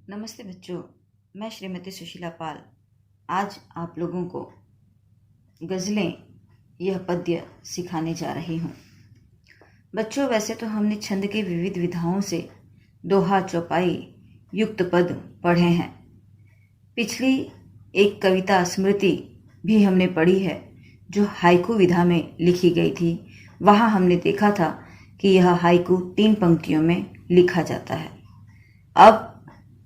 नमस्ते बच्चों, मैं श्रीमती सुशीला पाल आज आप लोगों को गज़लें यह पद्य सिखाने जा रही हूँ। बच्चों, वैसे तो हमने छंद के विविध विधाओं से दोहा, चौपाई, युक्त पद पढ़े हैं। पिछली एक कविता स्मृति भी हमने पढ़ी है जो हाइकू विधा में लिखी गई थी। वहाँ हमने देखा था कि यह हाइकू 3 पंक्तियों में लिखा जाता है। अब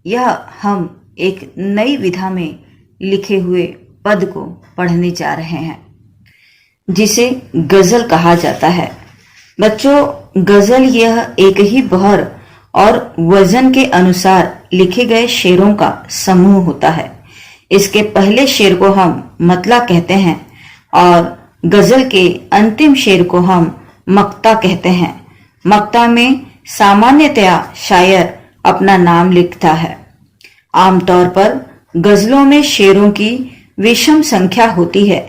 यह हम एक नई विधा में लिखे हुए पद को पढ़ने जा रहे हैं जिसे गजल कहा जाता है। बच्चों, गजल यह एक ही बहर और वजन के अनुसार लिखे गए शेरों का समूह होता है। इसके पहले शेर को हम मतला कहते हैं और गजल के अंतिम शेर को हम मक्ता कहते हैं। मक्ता में सामान्यतया शायर अपना नाम लिखता है। आमतौर पर गजलों में शेरों की विषम संख्या होती है,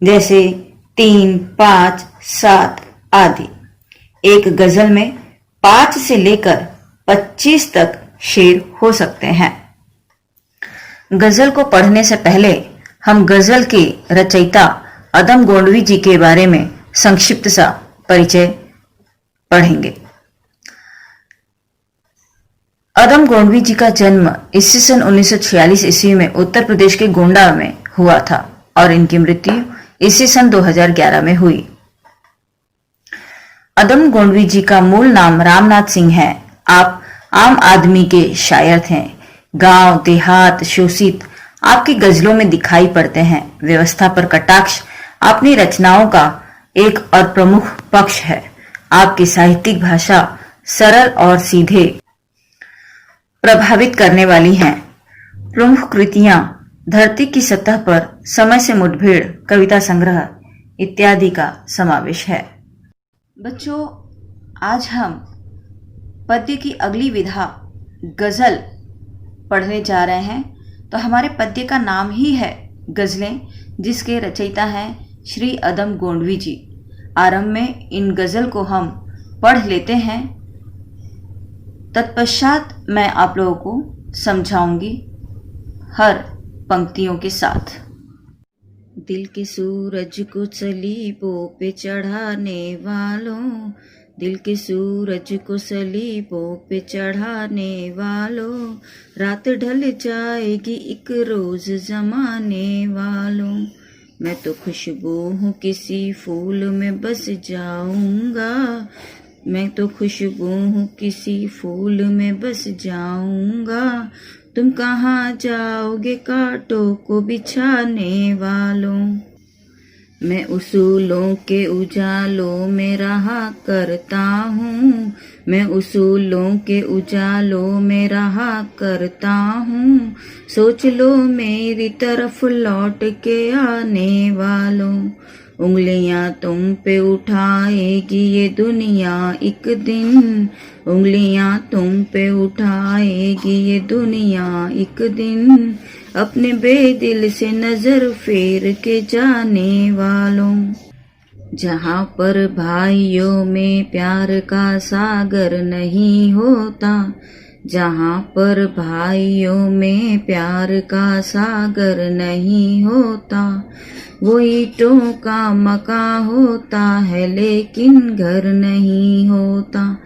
जैसे 3, 5, 7 आदि। एक गजल में 5 से लेकर 25 तक शेर हो सकते हैं। गजल को पढ़ने से पहले हम गजल के रचयिता अदम गोंडवी जी के बारे में संक्षिप्त सा परिचय पढ़ेंगे। अदम गोंडवी जी का जन्म ईस्वी सन 1946 ईस्वी में उत्तर प्रदेश के गोंडा में हुआ था और इनकी मृत्यु ईस्वी सन 2011 में हुई। अदम गोंडवी जी का मूल नाम रामनाथ सिंह है। आप आम आदमी के शायर थे। गांव, देहात, शोषित आपकी गजलों में दिखाई पड़ते हैं। व्यवस्था पर कटाक्ष अपनी रचनाओं का एक और प्रमुख पक्ष है। आपकी साहित्यिक भाषा सरल और सीधे प्रभावित करने वाली हैं। प्रमुख कृतियां धरती की सतह पर, समय से मुठभेड़, कविता संग्रह इत्यादि का समावेश है। बच्चों, आज हम पद्य की अगली विधा गजल पढ़ने जा रहे हैं। तो हमारे पद्य का नाम ही है गजलें, जिसके रचयिता हैं श्री अदम गोंडवी जी। आरंभ में इन गजल को हम पढ़ लेते हैं, तत्पश्चात मैं आप लोगों को समझाऊंगी हर पंक्तियों के साथ। दिल के सूरज को सलीबों पे चढ़ाने वालों, दिल के सूरज को सलीबों पे चढ़ाने वालों, रात ढल जाएगी एक रोज जमाने वालों। मैं तो खुशबू हूँ किसी फूल में बस जाऊंगा, मैं तो खुशबू हूँ किसी फूल में बस जाऊंगा। तुम कहाँ जाओगे कांटों को बिछाने वालों। मैं उसूलों के उजालों में रहा करता हूँ, मैं उसूलों के उजालों में रहा करता हूँ। सोच लो मेरी तरफ लौट के आने वालों। उंगलियां तुम पे उठाएगी ये दुनिया एक दिन, उंगलियां तुम पे उठाएगी ये दुनिया एक दिन। अपने बेदिल से नजर फेर के जाने वालों। जहाँ पर भाइयों में प्यार का सागर नहीं होता, जहाँ पर भाइयों में प्यार का सागर नहीं होता, वो ईंटों का मकान होता है लेकिन घर नहीं होता।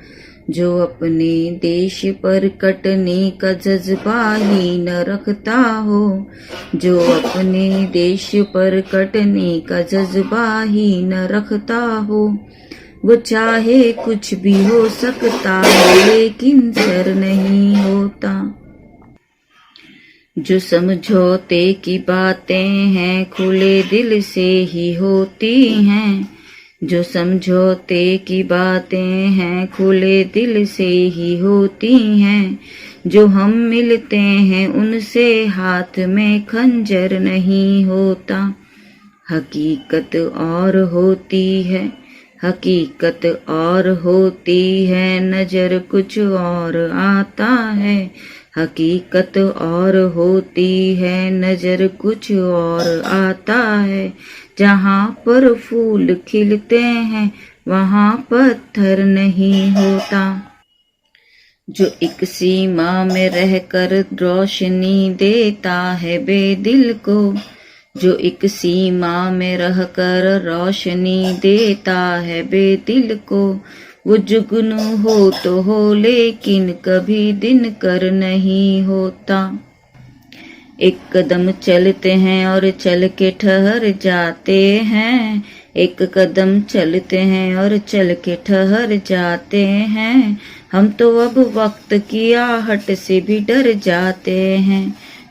जो अपने देश पर कटने का जज्बा ही न रखता हो, जो अपने देश पर कटने का जज्बा ही न रखता हो, वो चाहे कुछ भी हो सकता है लेकिन सर नहीं होता। जो समझौते की बातें हैं खुले दिल से ही होती हैं, जो समझौते की बातें हैं खुले दिल से ही होती हैं। जो हम मिलते हैं उनसे हाथ में खंजर नहीं होता। हकीकत और होती है, हकीकत और होती है, नजर कुछ और आता है। हकीकत और होती है, नजर कुछ और आता है। जहाँ पर फूल खिलते हैं वहाँ पत्थर नहीं होता। जो एक सीमा में रहकर रोशनी देता है बेदिल को, जो एक सीमा में रहकर रोशनी देता है बेदिल को, वो जुगनू हो तो हो लेकिन कभी दिन कर नहीं होता। एक कदम चलते हैं और चल के ठहर जाते हैं, एक कदम चलते हैं और चल के ठहर जाते हैं, हम तो अब वक्त की आहट से भी डर जाते हैं।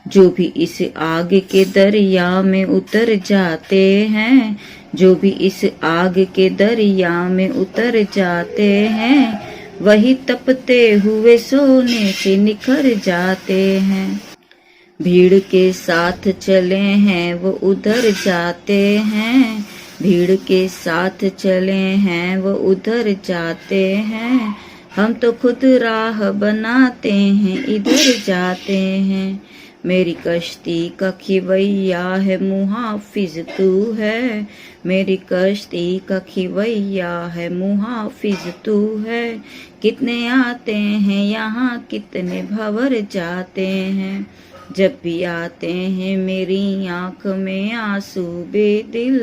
जो भी इस आग के दरिया में उतर जाते हैं, जो भी इस आग के दरिया में उतर जाते हैं, वही तपते हुए सोने से निखर जाते हैं। भीड़ के साथ चले हैं वो उधर जाते हैं, भीड़ के साथ चले हैं वो उधर जाते हैं, हम तो खुद राह बनाते हैं इधर जाते हैं। मेरी कश्ती का खिवैया है मुहाफिज तू है, मेरी कश्ती का खिवैया है मुहाफिज तू है, कितने आते हैं यहाँ कितने भंवर जाते हैं। जब भी आते हैं मेरी आंख में आंसू बेदिल,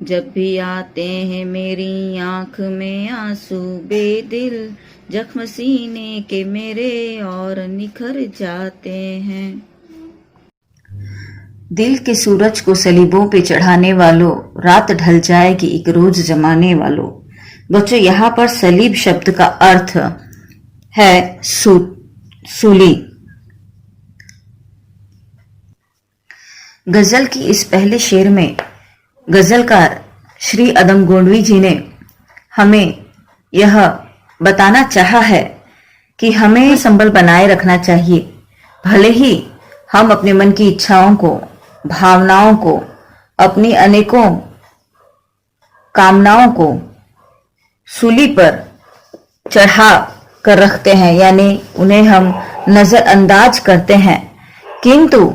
जब भी आते हैं मेरी आंख में आंसू बेदिल, जख्म सीने के मेरे और निखर जाते हैं। दिल के सूरज को सलीबों पे चढ़ाने वालों, रात ढल जाएगी एक रोज जमाने वालों। बच्चों, यहाँ पर सलीब शब्द का अर्थ है सूली। गजल की इस पहले शेर में गजलकार श्री अदम गोंडवी जी ने हमें यह बताना चाहा है कि हमें संबल बनाए रखना चाहिए। भले ही हम अपने मन की इच्छाओं को, भावनाओं को, अपनी अनेकों कामनाओं को सूली पर चढ़ा कर रखते हैं, यानी उन्हें हम नजरअंदाज करते हैं, किंतु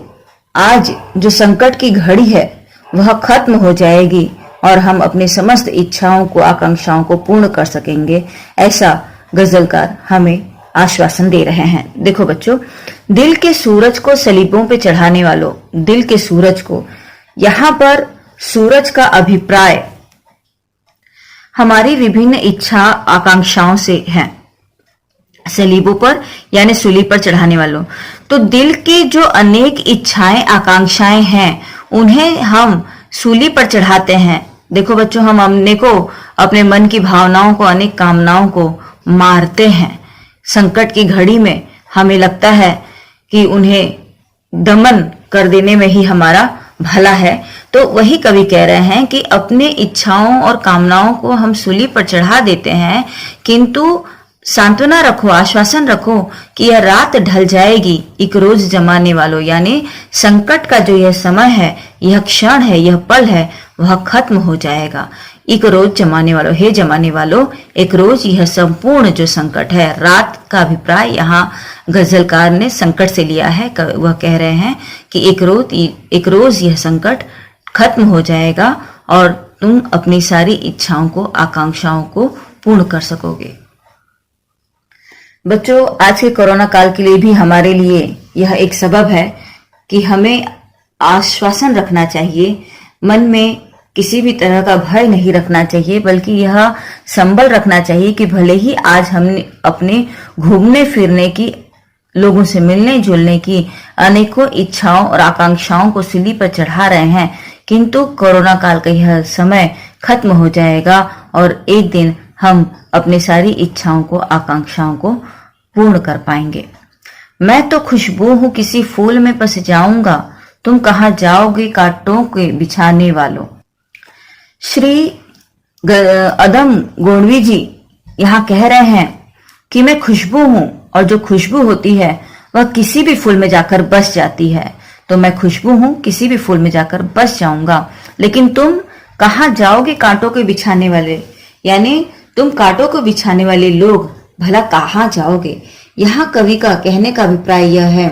आज जो संकट की घड़ी है वह खत्म हो जाएगी और हम अपनी समस्त इच्छाओं को, आकांक्षाओं को पूर्ण कर सकेंगे, ऐसा गजलकार हमें आश्वासन दे रहे हैं। देखो बच्चों, दिल के सूरज को सलीबों पे चढ़ाने वालों, दिल के सूरज को, यहाँ पर सूरज का अभिप्राय हमारी विभिन्न इच्छा आकांक्षाओं से है। सलीबों पर यानी सूली पर चढ़ाने वालों, तो दिल की जो अनेक इच्छाएं आकांक्षाएं हैं उन्हें हम सूली पर चढ़ाते हैं। देखो बच्चों, हम अनेकों अपने मन की भावनाओं को, अनेक कामनाओं को मारते हैं। संकट की घड़ी में हमें लगता है कि उन्हें दमन कर देने में ही हमारा भला है। तो वही कवि कह रहे हैं कि अपने इच्छाओं और कामनाओं को हम सूली पर चढ़ा देते हैं, किंतु सांत्वना रखो, आश्वासन रखो कि यह रात ढल जाएगी एक रोज जमाने वालों, यानी संकट का जो यह समय है, यह क्षण है, यह पल है, वह खत्म हो जाएगा। एक रोज जमाने वालों, हे जमाने वालों, एक रोज यह संपूर्ण जो संकट है, रात का अभिप्राय यहाँ गजलकार ने संकट से लिया है। वह कह रहे हैं कि एक रोज यह संकट खत्म हो जाएगा और तुम अपनी सारी इच्छाओं को, आकांक्षाओं को पूर्ण कर सकोगे। बच्चों, आज के कोरोना काल के लिए भी हमारे लिए यह एक सबब है कि हमें आश्वासन रखना चाहिए, मन में किसी भी तरह का भय नहीं रखना चाहिए, बल्कि यह संबल रखना चाहिए कि भले ही आज हमने अपने घूमने फिरने की, लोगों से मिलने जुलने की अनेकों इच्छाओं और आकांक्षाओं को सूली पर चढ़ा रहे हैं, किंतु कोरोना काल का यह समय खत्म हो जाएगा और एक दिन हम अपनी सारी इच्छाओं को, आकांक्षाओं को पूर्ण कर पाएंगे। मैं तो खुशबू हूं किसी फूल में बस जाऊंगा, तुम कहां जाओगे कांटों के बिछाने वालों। श्री अदम गोंडवी जी यहाँ कह रहे हैं कि मैं खुशबू हूं और जो खुशबू होती है वह किसी भी फूल में जाकर बस जाती है। तो मैं खुशबू हूं, किसी भी फूल में जाकर बस जाऊंगा, लेकिन तुम कहां जाओगे कांटों के बिछाने वाले, यानी तुम कांटों को बिछाने वाले लोग भला कहां जाओगे। यहाँ कवि का कहने का अभिप्राय यह है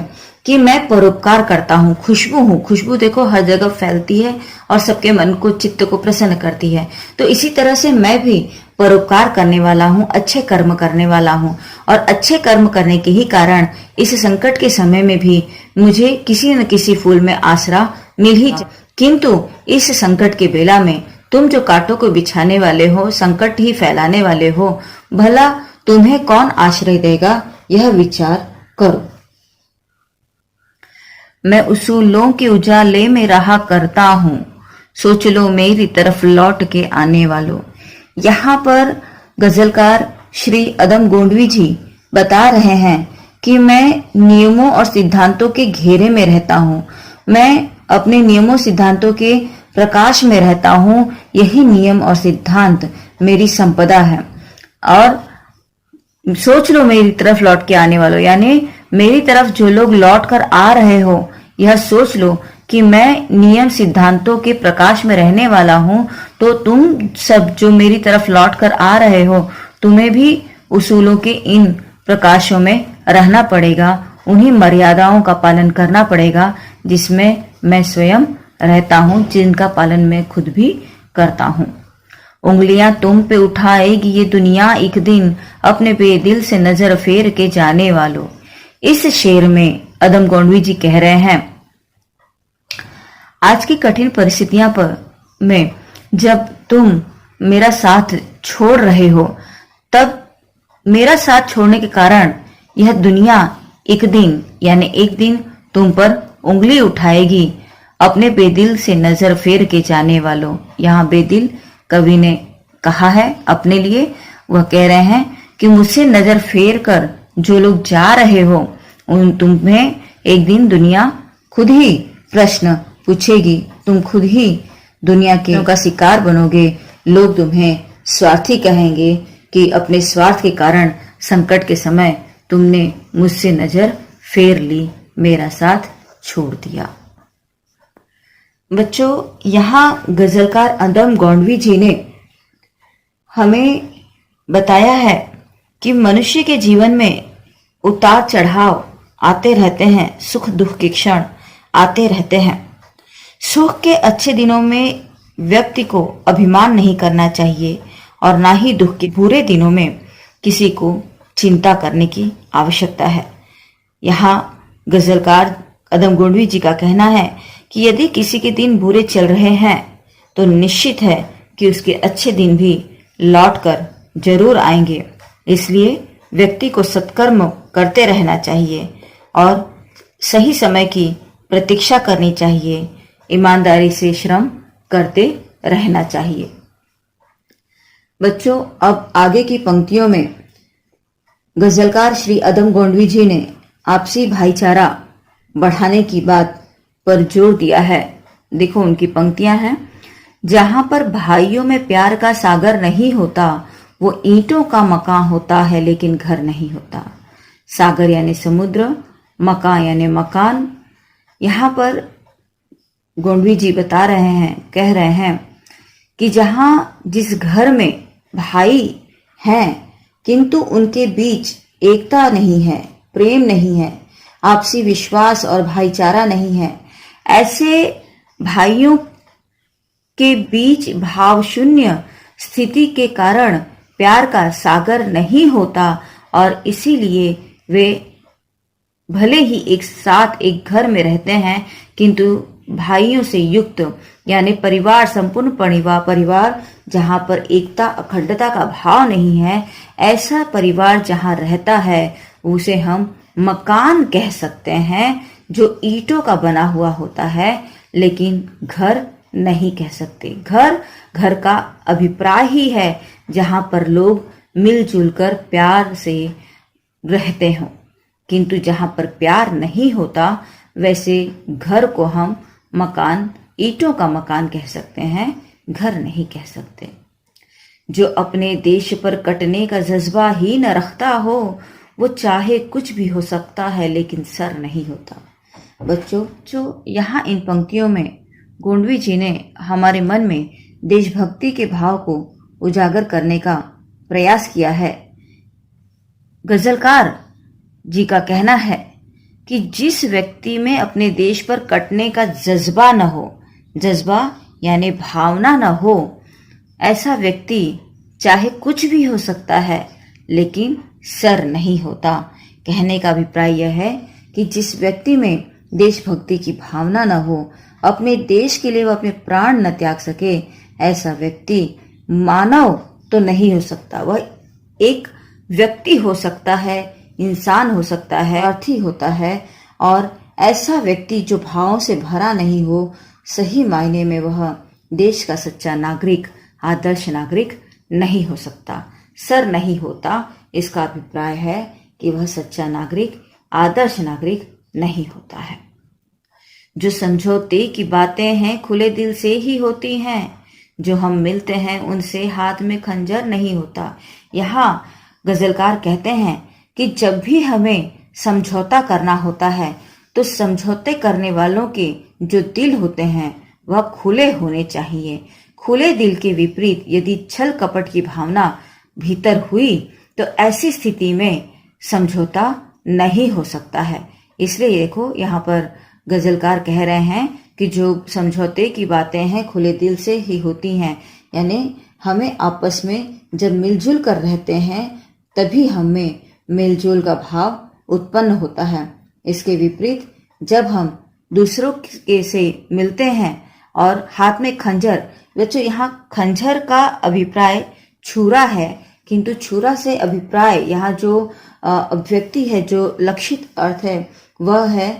कि मैं परोपकार करता हूँ, खुशबू हूँ। खुशबू देखो हर जगह फैलती है और सबके मन को, चित्त को प्रसन्न करती है। तो इसी तरह से मैं भी परोपकार करने वाला हूँ, अच्छे कर्म करने वाला हूँ, और अच्छे कर्म करने के ही कारण इस संकट के समय में भी मुझे किसी न किसी फूल में आसरा मिल ही किंतु इस संकट के बेला में तुम जो कांटों को बिछाने वाले हो, संकट ही फैलाने वाले हो, भला तुम्हें कौन आश्रय देगा, यह विचार करो। मैं उसूलों के उजाले में रहा करता हूँ, सोच लो मेरी तरफ लौट के आने वालों। यहाँ पर गजलकार श्री अदम गोंडवी जी बता रहे हैं कि मैं नियमों और सिद्धांतों के घेरे में रहता हूँ, मैं अपने नियमों सिद्धांतों के प्रकाश में रहता हूँ। यही नियम और सिद्धांत मेरी संपदा है। और सोच लो मेरी तरफ लौट के आने वालों, यानी मेरी तरफ जो लोग लौट कर आ रहे हो, यह सोच लो कि मैं नियम सिद्धांतों के प्रकाश में रहने वाला हूँ। तो तुम सब जो मेरी तरफ लौट कर आ रहे हो, तुम्हें भी उसूलों के इन प्रकाशों में रहना पड़ेगा, उन्हीं मर्यादाओं का पालन करना पड़ेगा जिसमें मैं स्वयं रहता हूँ, जिनका पालन मैं खुद भी करता हूँ। उंगलियां तुम पे उठाएगी ये दुनिया एक दिन, अपने बेदिल से नजर फेर के जाने वालों। इस शेर में अदम गोंडवी जी कह रहे हैं, आज की कठिन परिस्थितियां पर में जब तुम मेरा साथ छोड़ रहे हो, तब मेरा साथ छोड़ने के कारण यह दुनिया एक दिन, यानी एक दिन तुम पर उंगली उठाएगी, अपने बेदिल से नजर फेर के जाने वालों। यहाँ बेदिल कवि ने कहा है अपने लिए, वह कह रहे हैं कि मुझसे नजर फेर कर जो लोग जा रहे हो, उन तुम्हें एक दिन दुनिया खुद ही प्रश्न पूछेगी, तुम खुद ही दुनिया के का शिकार बनोगे। लोग तुम्हें स्वार्थी कहेंगे कि अपने स्वार्थ के कारण संकट के समय तुमने मुझसे नजर फेर ली, मेरा साथ छोड़ दिया। बच्चों, यहाँ गजलकार अदम गोंडवी जी ने हमें बताया है कि मनुष्य के जीवन में उतार चढ़ाव आते रहते हैं, सुख दुख के क्षण आते रहते हैं। सुख के अच्छे दिनों में व्यक्ति को अभिमान नहीं करना चाहिए और ना ही दुख के बुरे दिनों में किसी को चिंता करने की आवश्यकता है। यहाँ गजलकार अदम गोंडवी जी का कहना है कि यदि किसी के दिन बुरे चल रहे हैं तो निश्चित है कि उसके अच्छे दिन भी लौटकर जरूर आएंगे। इसलिए व्यक्ति को सत्कर्म करते रहना चाहिए और सही समय की प्रतीक्षा करनी चाहिए, ईमानदारी से श्रम करते रहना चाहिए। बच्चों, अब आगे की पंक्तियों में गजलकार श्री अदम गोंडवी जी ने आपसी भाईचारा बढ़ाने की बात पर जोर दिया है। देखो उनकी पंक्तियां हैं, जहां पर भाइयों में प्यार का सागर नहीं होता, वो ईंटों का मकान होता है लेकिन घर नहीं होता। सागर यानी समुद्र, मकान यानी मकान। यहाँ पर गोंडवी जी बता रहे हैं, कह रहे हैं कि जहां जिस घर में भाई हैं किंतु उनके बीच एकता नहीं है, प्रेम नहीं है, आपसी विश्वास और भाईचारा नहीं है, ऐसे भाइयों के बीच भाव शून्य स्थिति के कारण प्यार का सागर नहीं होता और इसीलिए वे भले ही एक साथ एक घर में रहते हैं किंतु भाइयों से युक्त यानी परिवार, संपूर्ण परिवार जहां पर एकता अखंडता का भाव नहीं है, ऐसा परिवार जहां रहता है उसे हम मकान कह सकते हैं, जो ईंटों का बना हुआ होता है, लेकिन घर नहीं कह सकते। घर का अभिप्राय ही है जहां पर लोग मिलजुल कर प्यार से रहते हों, किंतु जहां पर प्यार नहीं होता वैसे घर को हम मकान, ईंटों का मकान कह सकते हैं, घर नहीं कह सकते। जो अपने देश पर कटने का जज्बा ही न रखता हो, वो चाहे कुछ भी हो सकता है लेकिन सर नहीं होता। बच्चों, जो यहाँ इन पंक्तियों में गोंडवी जी ने हमारे मन में देशभक्ति के भाव को उजागर करने का प्रयास किया है। गजलकार जी का कहना है कि जिस व्यक्ति में अपने देश पर कटने का जज्बा न हो, जज्बा यानी भावना न हो, ऐसा व्यक्ति चाहे कुछ भी हो सकता है लेकिन सर नहीं होता। कहने का अभिप्राय यह है कि जिस व्यक्ति में देशभक्ति की भावना न हो, अपने देश के लिए वह अपने प्राण न त्याग सके, ऐसा व्यक्ति मानव तो नहीं हो सकता। वह एक व्यक्ति हो सकता है, इंसान हो सकता है, अर्थी होता है, और ऐसा व्यक्ति जो भावों से भरा नहीं हो, सही मायने में वह देश का सच्चा नागरिक, आदर्श नागरिक नहीं हो सकता। सर नहीं होता, इसका अभिप्राय है कि वह सच्चा नागरिक, आदर्श नागरिक नहीं होता है। जो समझौते की बातें हैं खुले दिल से ही होती हैं, जो हम मिलते हैं उनसे हाथ में खंजर नहीं होता। यहाँ गजलकार कहते हैं कि जब भी हमें समझौता करना होता है तो समझौते करने वालों के जो दिल होते हैं वह खुले होने चाहिए। खुले दिल के विपरीत यदि छल कपट की भावना भीतर हुई तो ऐसी स्थिति में समझौता नहीं हो सकता है। इसलिए देखो यहाँ पर गजलकार कह रहे हैं कि जो समझौते की बातें हैं खुले दिल से ही होती हैं, यानी हमें आपस में जब मिलजुल कर रहते हैं तभी हमें मेलजोल का भाव उत्पन्न होता है। इसके विपरीत जब हम दूसरों के से मिलते हैं और हाथ में खंजर, बच्चों यहाँ खंजर का अभिप्राय छुरा है, किंतु छुरा से अभिप्राय यहाँ जो अभिव्यक्ति है, जो लक्षित अर्थ है वह है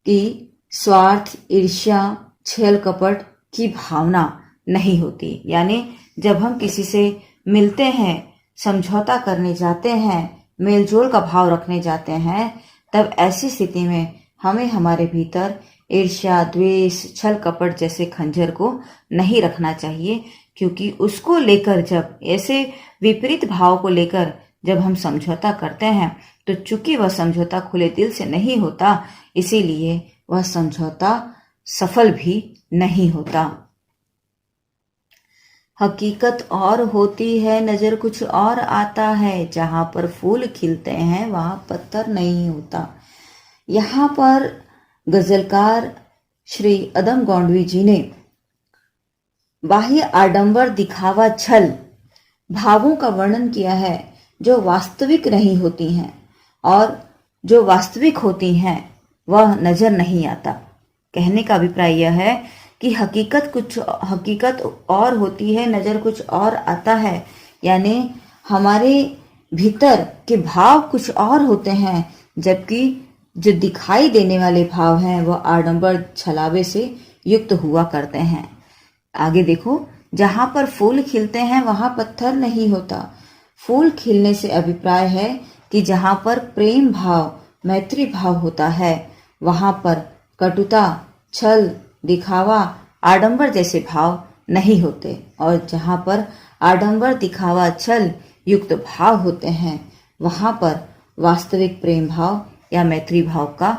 कि स्वार्थ, ईर्ष्या, छल कपट की भावना नहीं होती। यानी जब हम किसी से मिलते हैं, समझौता करने जाते हैं, मेलजोल का भाव रखने जाते हैं, तब ऐसी स्थिति में हमें हमारे भीतर ईर्ष्या, द्वेष, छल कपट जैसे खंजर को नहीं रखना चाहिए, क्योंकि उसको लेकर, जब ऐसे विपरीत भाव को लेकर जब हम समझौता करते हैं तो चूंकि वह समझौता खुले दिल से नहीं होता, इसीलिए वह समझौता सफल भी नहीं होता। हकीकत और होती है, नजर कुछ और आता है, जहां पर फूल खिलते हैं वहां पत्थर नहीं होता। यहाँ पर गजलकार श्री अदम गोंडवी जी ने बाह्य आडंबर, दिखावा, छल भावों का वर्णन किया है जो वास्तविक नहीं होती हैं, और जो वास्तविक होती हैं वह नजर नहीं आता। कहने का अभिप्राय यह है कि हकीकत और होती है, नजर कुछ और आता है, यानी हमारे भीतर के भाव कुछ और होते हैं, जबकि जो दिखाई देने वाले भाव हैं वह आडंबर, छलावे से युक्त हुआ करते हैं। आगे देखो, जहां पर फूल खिलते हैं वहां पत्थर नहीं होता। फूल खिलने से अभिप्राय है कि जहां पर प्रेम भाव, मैत्री भाव होता है वहां पर कटुता, छल, दिखावा, आडंबर जैसे भाव नहीं होते, और जहां पर आडंबर, दिखावा, छल युक्त भाव होते हैं वहां पर वास्तविक प्रेम भाव या मैत्री भाव का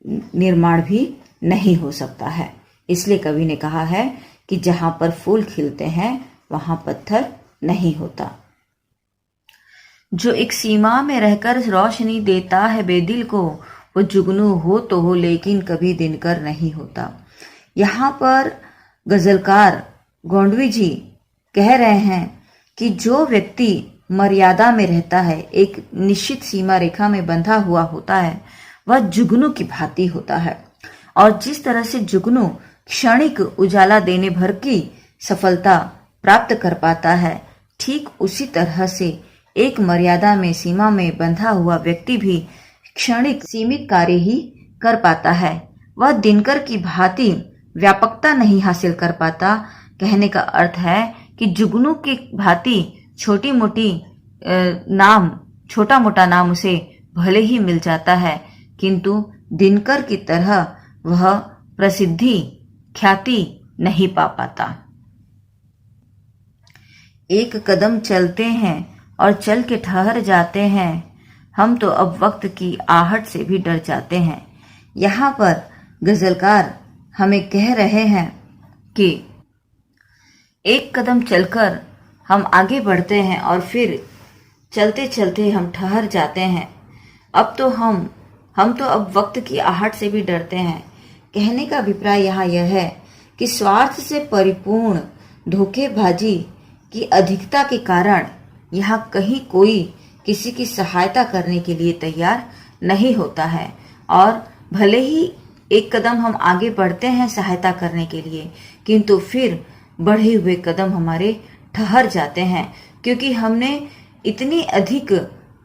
निर्माण भी नहीं हो सकता है। इसलिए कवि ने कहा है कि जहां पर फूल खिलते हैं वहां पत्थर नहीं होता। जो एक सीमा में रहकर रोशनी देता है बेदिल को, वो जुगनू हो तो हो लेकिन कभी दिनकर नहीं होता। यहाँ पर गजलकार गोंडवी जी कह रहे हैं कि जो व्यक्ति मर्यादा में रहता है, एक निश्चित सीमा रेखा में बंधा हुआ होता है, वह जुगनू की भांति होता है। और जिस तरह से जुगनू क्षणिक उजाला देने भर की सफलता प्राप्त कर पाता है, ठीक उसी तरह से एक मर्यादा में, सीमा में बंधा हुआ व्यक्ति भी क्षणिक सीमित कार्य ही कर पाता है। वह दिनकर की भांति व्यापकता नहीं हासिल कर पाता। कहने का अर्थ है कि जुगनू की भांति छोटा मोटा नाम उसे भले ही मिल जाता है, किंतु दिनकर की तरह वह प्रसिद्धि, ख्याति नहीं पा पाता। एक कदम चलते हैं और चल के ठहर जाते हैं, हम तो अब वक्त की आहट से भी डर जाते हैं। यहाँ पर गजलकार हमें कह रहे हैं कि एक कदम चलकर हम आगे बढ़ते हैं और फिर चलते चलते हम ठहर जाते हैं। अब तो हम हम तो अब वक्त की आहट से भी डरते हैं। कहने का अभिप्राय यहाँ यह है कि स्वार्थ से परिपूर्ण धोखेबाजी की अधिकता के कारण यहाँ कहीं कोई किसी की सहायता करने के लिए तैयार नहीं होता है, और भले ही एक कदम हम आगे बढ़ते हैं सहायता करने के लिए, किंतु फिर बढ़े हुए कदम हमारे ठहर जाते हैं, क्योंकि हमने इतनी अधिक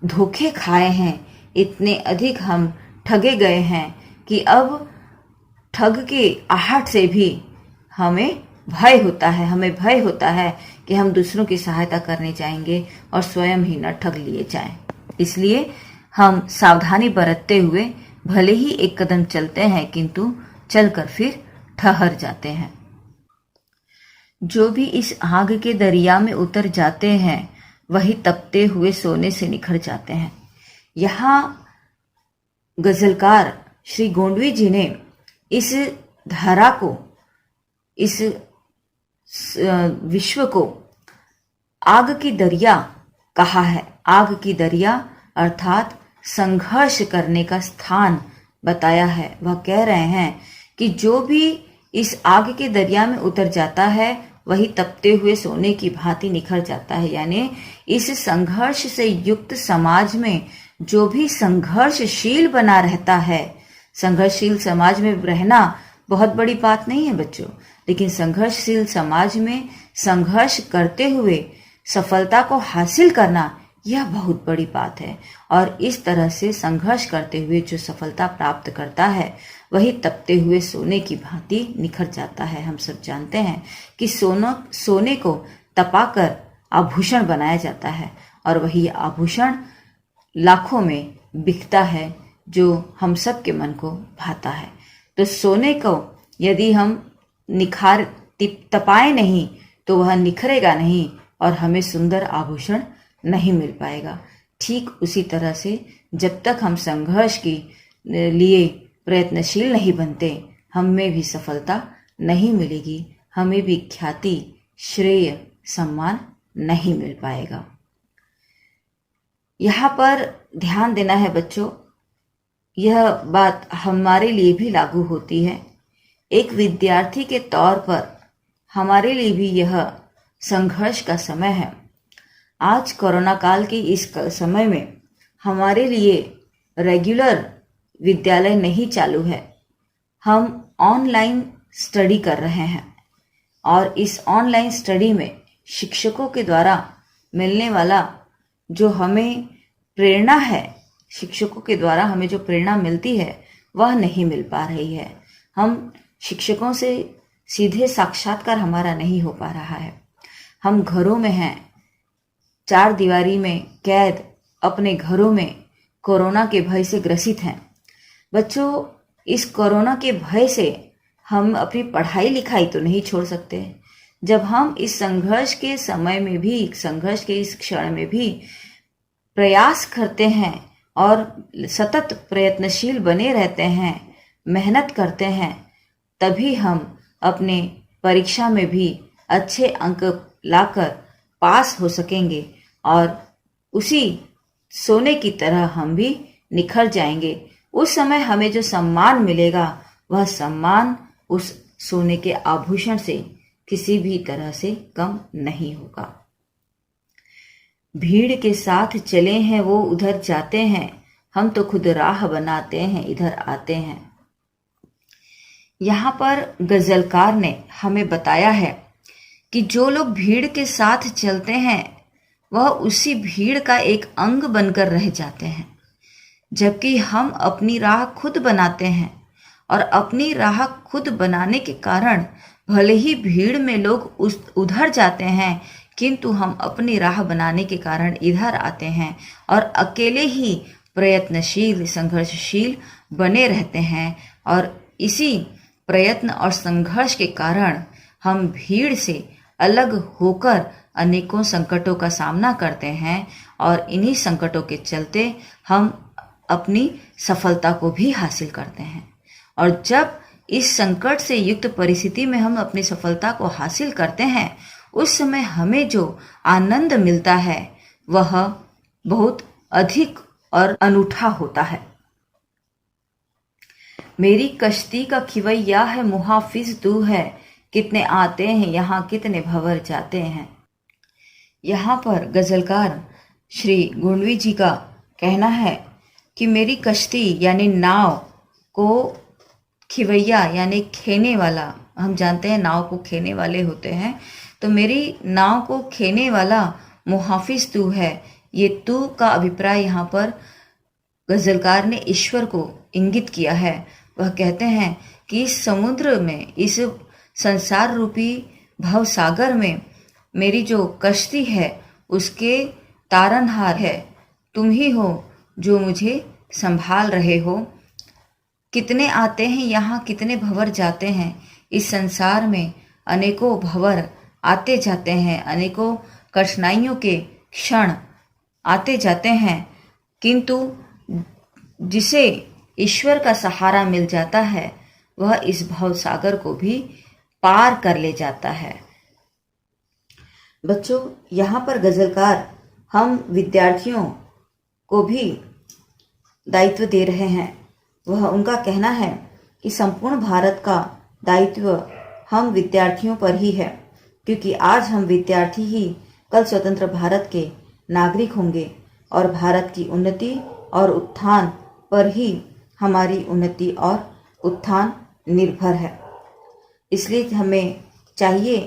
धोखे खाए हैं, इतने अधिक हम ठगे गए हैं कि अब ठग की आहट से भी हमें भय होता है कि हम दूसरों की सहायता करने जाएंगे और स्वयं ही न ठग लिए जाएं। इसलिए हम सावधानी बरतते हुए भले ही एक कदम चलते हैं, किंतु चलकर फिर ठहर जाते हैं। जो भी इस आग के दरिया में उतर जाते हैं वही तपते हुए सोने से निखर जाते हैं। यहाँ गजलकार श्री गोंडवी जी ने इस धारा को, इस विश्व को आग की दरिया कहा है। आग की दरिया अर्थात संघर्ष करने का स्थान बताया है। वह कह रहे हैं कि जो भी इस आग के दरिया में उतर जाता है वही तपते हुए सोने की भांति निखर जाता है। यानी इस संघर्ष से युक्त समाज में जो भी संघर्षशील बना रहता है, संघर्षशील समाज में रहना बहुत बड़ी बात नहीं है बच्चों, लेकिन संघर्षशील समाज में संघर्ष करते हुए सफलता को हासिल करना यह बहुत बड़ी बात है। और इस तरह से संघर्ष करते हुए जो सफलता प्राप्त करता है वही तपते हुए सोने की भांति निखर जाता है। हम सब जानते हैं कि सोने को तपाकर आभूषण बनाया जाता है और वही आभूषण लाखों में बिकता है, जो हम सब के मन को भाता है। तो सोने को यदि हम तपाए नहीं तो वह निखरेगा नहीं और हमें सुंदर आभूषण नहीं मिल पाएगा। ठीक उसी तरह से जब तक हम संघर्ष के लिए प्रयत्नशील नहीं बनते, हमें भी सफलता नहीं मिलेगी, हमें भी ख्याति, श्रेय, सम्मान नहीं मिल पाएगा। यहाँ पर ध्यान देना है बच्चों, यह बात हमारे लिए भी लागू होती है। एक विद्यार्थी के तौर पर हमारे लिए भी यह संघर्ष का समय है। आज कोरोना काल के इस समय में हमारे लिए रेगुलर विद्यालय नहीं चालू है, हम ऑनलाइन स्टडी कर रहे हैं और इस ऑनलाइन स्टडी में शिक्षकों के द्वारा मिलने वाला जो हमें प्रेरणा है, शिक्षकों के द्वारा हमें जो प्रेरणा मिलती है वह नहीं मिल पा रही है। हम शिक्षकों से सीधे साक्षात्कार हमारा नहीं हो पा रहा है। हम घरों में हैं, चार दीवारी में कैद अपने घरों में कोरोना के भय से ग्रसित हैं। बच्चों, इस कोरोना के भय से हम अपनी पढ़ाई लिखाई तो नहीं छोड़ सकते। जब हम इस संघर्ष के समय में भी, संघर्ष के इस क्षण में भी प्रयास करते हैं और सतत प्रयत्नशील बने रहते हैं, मेहनत करते हैं, तभी हम अपने परीक्षा में भी अच्छे अंक लाकर पास हो सकेंगे और उसी सोने की तरह हम भी निखर जाएंगे। उस समय हमें जो सम्मान मिलेगा वह सम्मान उस सोने के आभूषण से किसी भी तरह से कम नहीं होगा। भीड़ के साथ चले हैं वो उधर जाते हैं, हम तो खुद राह बनाते हैं इधर आते हैं। यहाँ पर गजलकार ने हमें बताया है कि जो लोग भीड़ के साथ चलते हैं वह उसी भीड़ का एक अंग बनकर रह जाते हैं, जबकि हम अपनी राह खुद बनाते हैं और अपनी राह खुद बनाने के कारण भले ही भीड़ में लोग उधर जाते हैं, किंतु हम अपनी राह बनाने के कारण इधर आते हैं और अकेले ही प्रयत्नशील, संघर्षशील बने रहते हैं। और इसी प्रयत्न और संघर्ष के कारण हम भीड़ से अलग होकर अनेकों संकटों का सामना करते हैं और इन्हीं संकटों के चलते हम अपनी सफलता को भी हासिल करते हैं। और जब इस संकट से युक्त परिस्थिति में हम अपनी सफलता को हासिल करते हैं, उस समय हमें जो आनंद मिलता है वह बहुत अधिक और अनूठा होता है। मेरी कश्ती का खिवैया है मुहाफिज तू है, कितने आते हैं यहाँ कितने भंवर जाते हैं। यहाँ पर गजलकार श्री गोंडवी जी का कहना है कि मेरी कश्ती यानी नाव को खिवैया यानी खेने वाला, हम जानते हैं नाव को खेने वाले होते हैं, तो मेरी नाव को खेने वाला मुहाफिज तू है। ये तू का अभिप्राय यहाँ पर गजलकार ने ईश्वर को इंगित किया है। वह कहते हैं कि इस समुद्र में, इस संसार रूपी भव सागर में मेरी जो कश्ती है उसके तारनहार है तुम ही हो जो मुझे संभाल रहे हो। कितने आते हैं यहाँ कितने भंवर जाते हैं। इस संसार में अनेकों भंवर आते जाते हैं, अनेकों कठिनाइयों के क्षण आते जाते हैं, किंतु जिसे ईश्वर का सहारा मिल जाता है वह इस भव सागर को भी पार कर ले जाता है। बच्चों, यहाँ पर गजलकार हम विद्यार्थियों को भी दायित्व दे रहे हैं। वह उनका कहना है कि संपूर्ण भारत का दायित्व हम विद्यार्थियों पर ही है, क्योंकि आज हम विद्यार्थी ही कल स्वतंत्र भारत के नागरिक होंगे और भारत की उन्नति और उत्थान पर ही हमारी उन्नति और उत्थान निर्भर है। इसलिए हमें चाहिए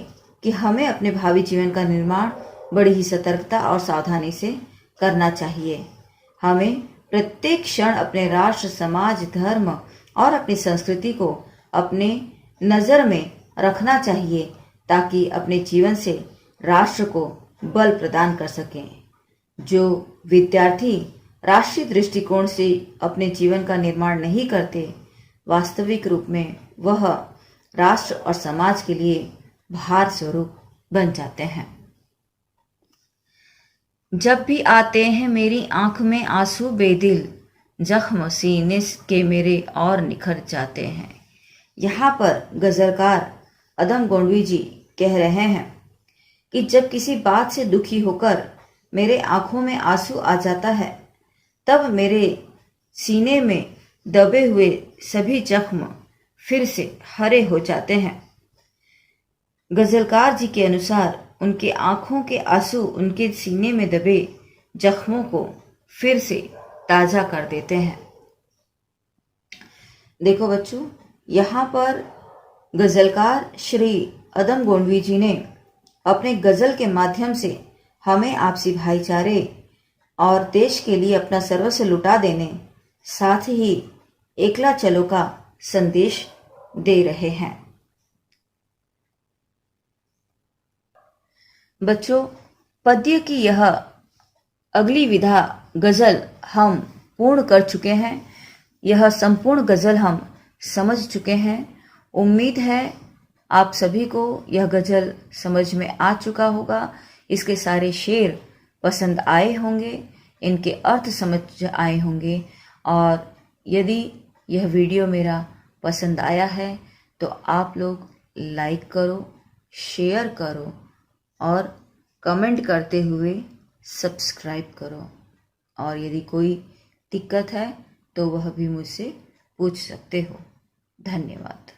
कि हमें अपने भावी जीवन का निर्माण बड़ी ही सतर्कता और सावधानी से करना चाहिए। हमें प्रत्येक क्षण अपने राष्ट्र, समाज, धर्म और अपनी संस्कृति को अपने नज़र में रखना चाहिए ताकि अपने जीवन से राष्ट्र को बल प्रदान कर सकें। जो विद्यार्थी राष्ट्रीय दृष्टिकोण से अपने जीवन का निर्माण नहीं करते, वास्तविक रूप में वह राष्ट्र और समाज के लिए भार स्वरूप बन जाते हैं। जब भी आते हैं मेरी आंख में आंसू बेदिल, जख्म सीने के मेरे और निखर जाते हैं। यहाँ पर गजलकार अदम गोंडवी जी कह रहे हैं कि जब किसी बात से दुखी होकर मेरे आंखों में आंसू आ जाता है, तब मेरे सीने में दबे हुए सभी जख्म फिर से हरे हो जाते हैं। गजलकार जी के अनुसार उनके आंखों के आंसू उनके सीने में दबे जख्मों को फिर से ताजा कर देते हैं। देखो बच्चों, यहाँ पर गजलकार श्री अदम गोंडवी जी ने अपने गजल के माध्यम से हमें आपसी भाईचारे और देश के लिए अपना सर्वस्व लुटा देने, साथ ही एकला चलो का संदेश दे रहे हैं। बच्चों, पद्य की यह अगली विधा गजल हम पूर्ण कर चुके हैं। यह संपूर्ण गजल हम समझ चुके हैं। उम्मीद है आप सभी को यह गजल समझ में आ चुका होगा। इसके सारे शेर पसंद आए होंगे, इनके अर्थ समझ आए होंगे। और यदि यह वीडियो मेरा पसंद आया है तो आप लोग लाइक करो, शेयर करो और कमेंट करते हुए सब्सक्राइब करो। और यदि कोई दिक्कत है तो वह भी मुझसे पूछ सकते हो। धन्यवाद।